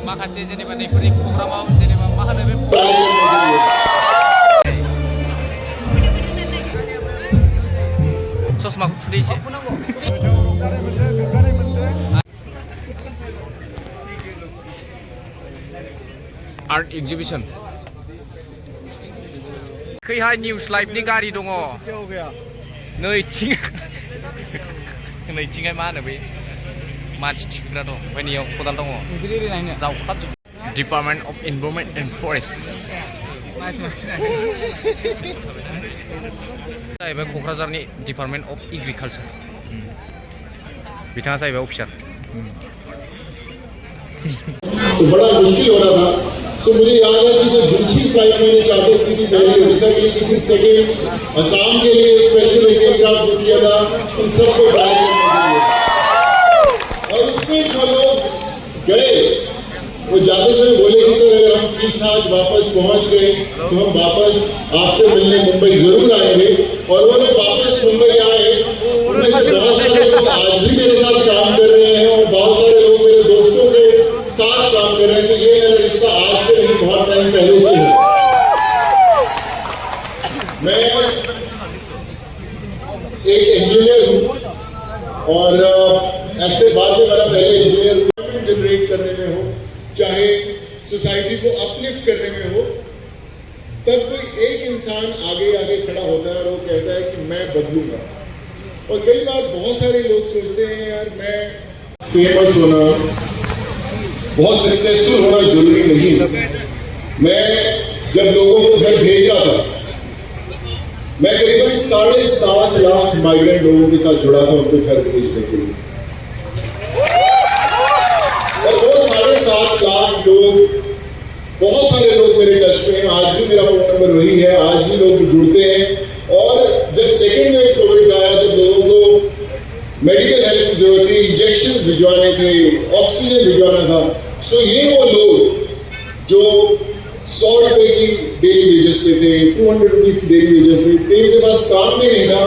माखासे जेनेबा नैफोरनि प्रग्रामाव जेनेबा मा होनो बे ससमाखौ खुदै एसे आर्ट एग्जिबिशन खैहाय निउज लाइभनि गारि दङ नैथिंहाय मा होनो बै मानसि थिखोग्रा दं ओमफ्राय नैयाव खदाल दङ जावख्लाबजोब department of environment and forest जाहैबाय क'क्राझारनि डिपार्टमेन्ट अफ एग्रिकालचार बिथाङा जाहैबाय अफिसार तो बड़ा मुश्किल हो रहा था तो मुझे याद है कि जो दूसरी फ्लाइट मैंने चार्टर की थी पहले उड़ीसा के लिए की थी सेकेंड असम के लिए स्पेशल एयरक्राफ्ट बुक किया था उन सबको ड्राइव करने के लिए और उसमें जो लोग गए वो जाते समय बोले कि सर अगर हम ठीक ठाक वापस पहुंच गए तो हम वापस आपसे मिलने मुंबई जरूर आएंगे और वो लोग वापस मुंबई आए उनमें से बहुत सारे लोग आज भी मेरे साथ काम कर रहे हैं और बहुत सारे लोग मेरे दोस्तों के साथ काम कर रहे हैं तो ये मेरा रिश्ता आज से नहीं बहुत टाइम पहले से है मैं एक इंजीनियर हूँ और एक्टिव बाद में मेरा पहले इंजीनियर जनरेट करने में हो चाहे सोसाइटी को अपलिफ्ट करने में हो तब कोई एक इंसान आगे आगे खड़ा होता है और वो कहता है कि मैं बदलूंगा और कई बार बहुत सारे लोग सोचते हैं यार मैं फेमस होना बहुत सक्सेसफुल होना जरूरी नहीं मैं जब लोगों को घर भेज रहा था मैं करीबन 7.5 लाख माइग्रेंट लोगों के साथ जुड़ा था उनको घर भेजने के लिए और वो 7.5 लाख लोग बहुत सारे लोग मेरे टच में हैं आज भी मेरा फोन नंबर वही है आज भी लोग जुड़ते हैं और जब सेकेंड वेव कोविड का आया जब लोगों को मेडिकल हेल्प की जरूरत थी इंजेक्शन भिजवाने थे ऑक्सीजन भिजवाना था सो ये वो लोग जो 100 रुपए की डेली वेजेस पे थे 200 रुपीज की डेली वेजेस थे उनके पास काम भी नहीं था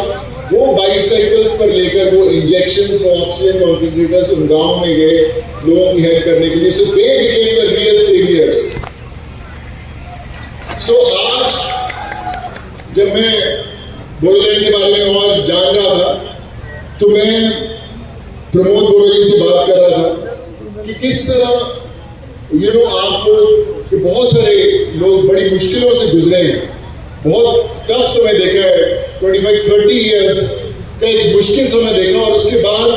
वो बाइसाइकिल्स पर लेकर वो इंजेक्शंस वो ऑक्सीजन कॉन्सेंट्रेटर्स उन गांव में गए लोगों की हेल्प करने के लिए सो दे बिकेम द रियल सेवियर्स सो आज जब मैं बोडोलैंड के बारे में और जान रहा था तो मैं प्रमोद बोरोजी से बात कर रहा था कि किस तरह आपको कि बहुत सारे लोग बड़ी मुश्किलों से गुजरे हैं बहुत टफ समय देखा है 25-30 इयर्स का एक मुश्किल समय देखा और उसके बाद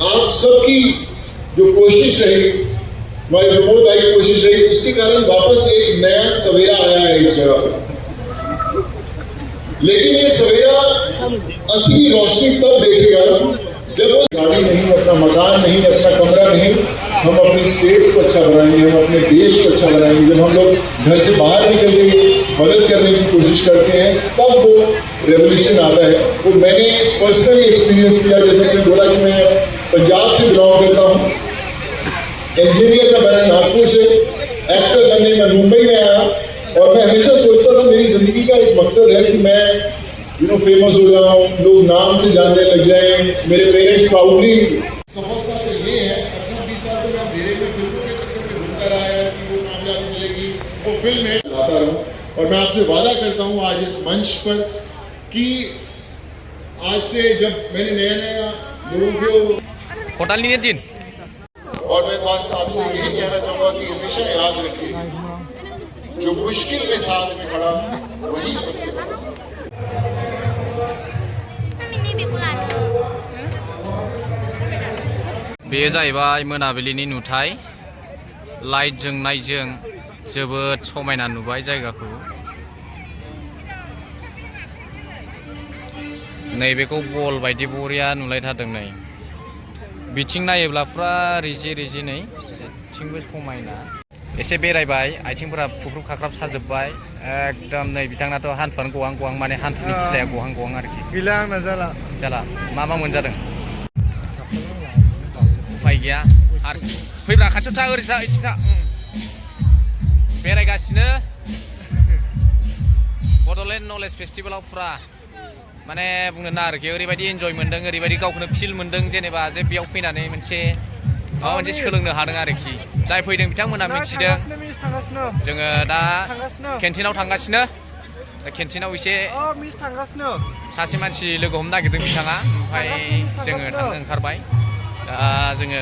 आप सबकी जो कोशिश रही हमारे प्रमोद भाई की कोशिश रही उसके कारण वापस एक नया सवेरा आया है इस जगह पर लेकिन ये सवेरा असली रोशनी तब देखेगा जब वो गाड़ी नहीं अपना मकान नहीं अपना कमरा नहीं हम अपनी स्टेट को अच्छा बनाएंगे हम अपने देश को अच्छा बनाएंगे जब हम लोग घर से बाहर निकल के मदद करने की कोशिश करते हैं तब वो रेवोल्यूशन आता है वो मैंने पर्सनली एक्सपीरियंस किया जैसे कि बोला कि मैं पंजाब से बिलोंग करता हूँ इंजीनियर का मैंने नागपुर से एक्टर बनने में मुंबई में आया और मैं हमेशा सोचता था मेरी जिंदगी का एक मकसद है कि मैं फेमस हो जाऊँ लोग नाम से जानने लग जाएं मेरे पेरेंट्स प्राउडली सफलता तो ये है 18-20 साल तो मैं धीरे में फिल्मों के चक्कर में घूमता रहा है कि वो कामयाबी मिलेगी वो फिल्म है लाता रहूँ और मैं आपसे वादा करता हूँ आज इस मंच पर कि आज से जब मैंने नया लोगों को होटल नहीं है दिन और मैं बस आपसे यही कहना चाहूँगा कि हमेशा याद रखिए जो मुश्किल में साथ में खड़ा वही सबसे बड़ा बेयो जाहैबाय मोनाबिलिनि नुथाय लाइट जोंनायजों जोबोद समायना नुबाय जायगाखौ नैबेखौ बल बायदि बरिया नुलायथारदों नै बिथिं नायोब्ला फुरा रिजि रिजि नै जेथिंबो समायना एसे बेरायबाय आथिंफोरा फुख्रुब खाख्राब साजोब्बाय एकदम नै बिथांनाथ' हान्थुआनो गहां गहां माने हान्थुनि खिलाया गहां गहां आरोखि गैला आंना जाला मा मोनजादों उफाय गैया हारसिं फैब्रा खाथियाव था ओरै था इथिं था बेरायगासिनो बड'लेण्ड नलेज फेस्टिभेलाव फुरा माने बुंनो ना आरोखि ओरैबायदि एन्जय मोन्दों ओरैबायदि गावखौनो फिल मोन्दों जेनेबा जे बेयाव फैनानै मोनसे माबा मोनसे सोलोंनो हादों आरोखि जाय फैदों बिथांमोना मिथिदों जोङो दा केन्टिनाव थांगासिनो दा केन्टिनाव एसे सासे मानसि लोगो हमनो नागिरदों बिथाङा ओमफ्राय जोङो थांनो ओंखारबाय दा जोङो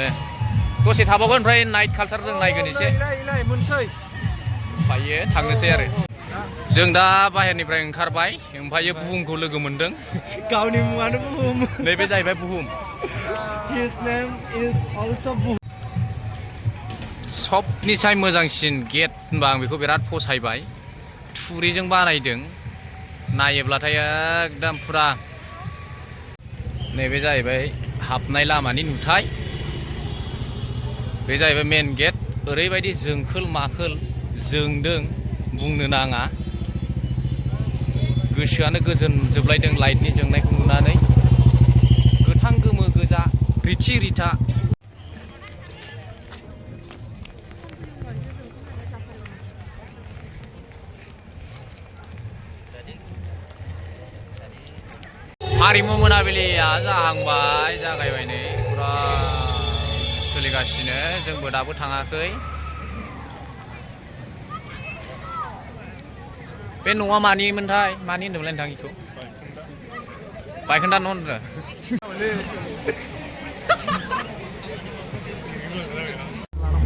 दसे थाबावगोन ओमफ्राय नाइट कालचार जों नायगोन एसे ओमफ्रायो थांनोसै आरो जों दा बाहेरनिफ्राय ओंखारबाय ओमफ्रायो बुहुमखौ लोगो मोनदों गावनि मुङानो बुहुम नैबे जाहैबाय बुहुम His name is also बुहुम सबनिसाय मोजांसिन गेट होनबा आं बेखौ बिराद फसायबाय थुरिजों बानायदों नायोब्लाथाय एकदम फुरा नैबे जाहैबाय हाबनाय लामानि नुथाय बे जाहैबाय मेन गेट ओरैबायदि जोंखोल माखोल जोंदों बुंनो नाङा गोसोआनो गोजोनजोबलायदों लाइटनि जोंनायखौ नुनानै गोथां गोमो गोजा रिथि रिथा हारिमु मोनाबिलिया जाहांबाय जागायबाय नै फुरा सोलिगासिनो जोंबो दाबो थाङाखै बे न'आ मानिमोनथाय मानि होनदोंमोनलाय नोंथां बेखौ बायखोन्दा न' होनदों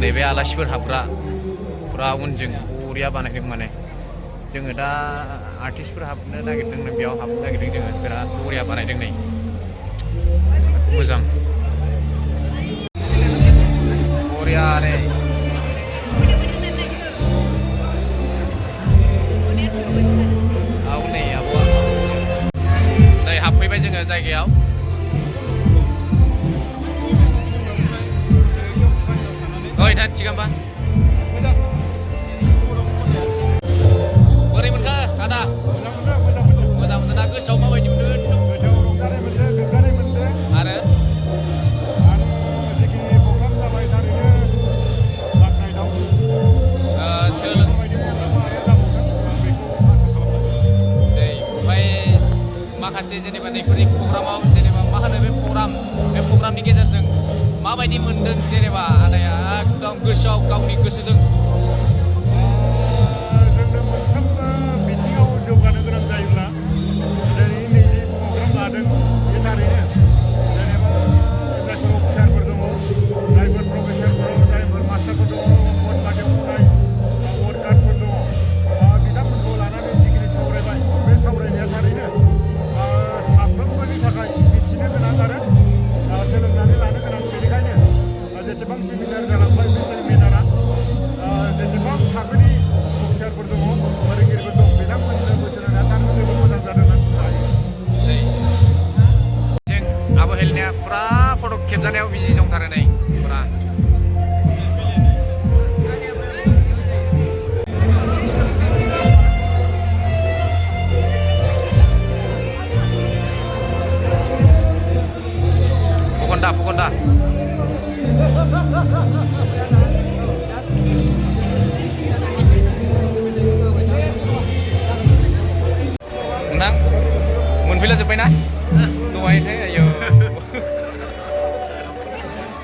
नैबे आलासिफोर हाबग्रा फुरा उनजों बरिया बानायदों माने जोङो दा आर्टिस्टफोर हाबनो नागिरदों बेयाव हाबनो नागिरदों जोङो बिराद बरिया बानायदों नै मोजां बरिया नै नै आब'आ नै हाबफैबाय जोङो जायगायाव ओइ दा थिगानोबा बोरै मोनखो आदा मोजां मोनदों ना गोसोआव माबायदि मोनदों आरो ओमफ्राय माखासे जेनेबा नैफोरनि प्रग्रामाव जेनेबा मा होनो बे प्रग्रामनि गेजेरजों माबायदि मोनदों जेनेबा आदाया एकदम गोसोआव गावनि गोसोजों जोंनो मोनफ्रोमबो बिथिङाव जौगानो गोनां जायोब्ला दिनै नैजि प्रग्राम लादों बे थारैनो जेनेबा जायफोर अफिसारफोर दङ जायफोर प्रफेसारफोर दङ जायफोर मास्टारफोर दङ भट नागिरनाय वर्कार्सफोर दङ बिथांमोनखौ लानानै जिखिनि सावरायबाय बे सावरायनाया थारैनो साफ्रोमबोनि थाखाय मिथिनो गोनां आरो सोलोंनानै लानो गोनां बेनिखायनो जेसेबां सेमिनार जालांबाय बे सेमिनारा जेसेबां थाखोनि अफिसारफोर दङ फोरोंगिरिफोर दं बिथांमोननो बोसोन होनाया थारैनो जोबोद मोजां जादों होननानै बुंनो हायो जों आब' हेलिनाया फुरा फट' खेबजानायाव बिजि दंथारो नै फुरा Fukonda nang मोनफैला जोब्बायना दहायनो आयौ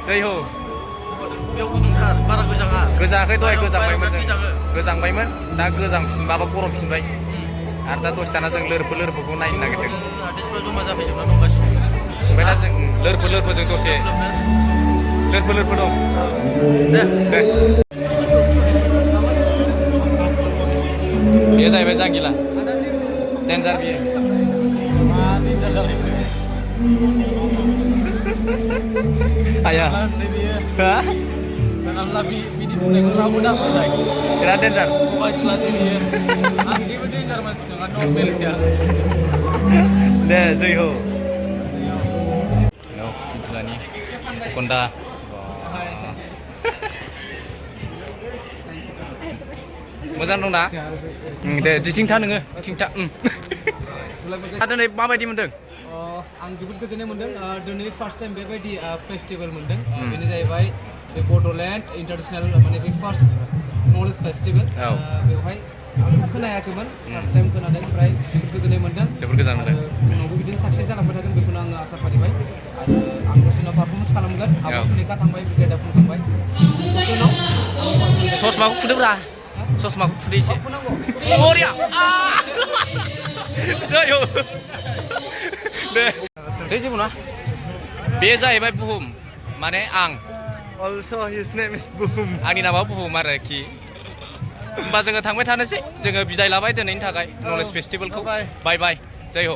जै हो बेयाव गुदुंथार बारा गोजाङा गोजाङाखै दहाय गोजांबायमोन दा गोजांफिन माबा गरमफिनबाय आरो दा दसे दाना जों लोरफोखौ नायनो नागिरदों आर्टिस्टफ्रा जमा जाफैजोबना दंगासिनो ओमफ्राय दा जों लोरफोजों दसे लोरफो दं दे बेयो जाहैबाय जांगिला डेन्जार बियो मा डेन्जार जालायखो आया हा जानला बिदि बुंनायखौ रावबो दा बुंनाय बिराद डेन्जार बायसुलासो बियो आं जेबो डेन्जार मानसि नङा नर्मेल गैया दे जै हो बिदिलानि खन्दा मोजां दं दा दे दिथिं था नोङो दिथिं था दिनै माबायदि मोनदों आं जोबोद गोजोननाय मोनदों दिनै फार्स्ट टाइम बेबायदि फेस्टिभेल मोनदों बेनो जाहैबाय बे बड'लेण्ड इन्टारनेसनेल माने बे फार्स्ट नलेज फेस्टिभेल बेवहाय आं खोनायाखैमोन फार्स्ट टाइम खोनादों ओमफ्राय जोबोद गोजोननाय मोन्दों जोबोद गोजोननाय मोन्दों आरो उनावबो बिदिनो साक्सेस जालांबाय थागोन बेखौनो आङो आसा फारिबाय आरो आं दसेनाव पारफरमेन्स खालामगोन आब' सुलेखा थांबाय ब्रिगेडआ बुंखांबाय दसेनाव ससमाखौ फुदोब्रा ससमाखौ फुदो एसे फुनांगौ बरिया जायो दे जेबो नङा बे जाहैबाय बुहुम माने आं Also his name is Boom. आंनि नामा बुहुम आरोखि होमबा जोङो थांबाय थानोसै जोङो बिदाय लाबाय दिनैनि थाखाय नलेज फेस्टिभेलखौ बाय बाय जय हो